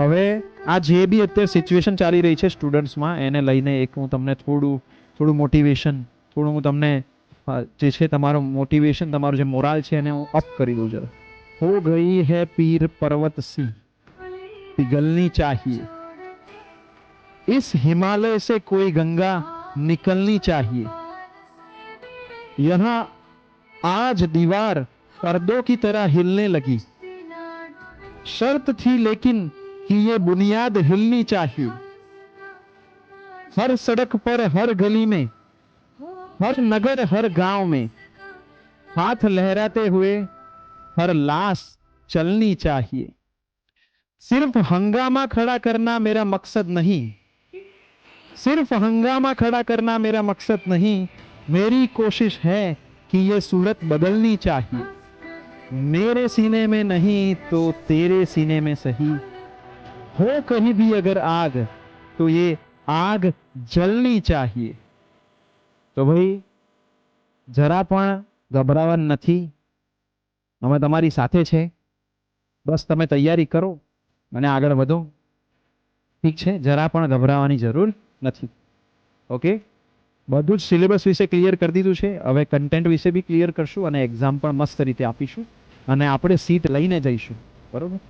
હવે આ જે બી અત્યારે સિચ્યુએશન ચાલી રહી છે સ્ટુડન્ટ્સમાં એને લઈને એક હું તમને થોડું મોટિવેશન થોડું હું તમને જે છે તમારો મોટિવેશન તમારું જે મોરાલ છે એને હું અપ કરી દઉં જરા. હો ગઈ હે પીર पर्वत सी पिघलनी चाहिए, इस हिमालय से कोई गंगा निकलनी चाहिए, यहाँ आज दीवार पर्दों की तरह हिलने लगी, शर्त थी लेकिन कि ये बुनियाद हिलनी चाहिए, हर सड़क पर हर गली में हर नगर हर गांव में हाथ लहराते हुए हर लाश चलनी चाहिए, सिर्फ हंगामा खड़ा करना मेरा मकसद नहीं, सिर्फ हंगामा खड़ा करना मेरा मकसद नहीं, मेरी कोशिश है कि ये सूरत बदलनी चाहिए, मेरे सीने में नहीं तो तेरे सीने में सही, हो कहीं भी अगर आग तो ये आग जलनी चाहिए. तो भाई जरा पण गभरावन નથી, અમે તમારી સાથે છે, બસ તમે તૈયારી કરો અને આગળ વધો. ઠીક છે, જરા પણ ગભરાવાની જરૂર નથી. ઓકે, બધું જ સિલેબસ વિશે ક્લિયર કરી દીધું છે. હવે કન્ટેન્ટ વિશે બી ક્લિયર કરશું અને એક્ઝામ પણ મસ્ત રીતે આપીશું અને આપણે સીટ લઈને જઈશું. બરોબર.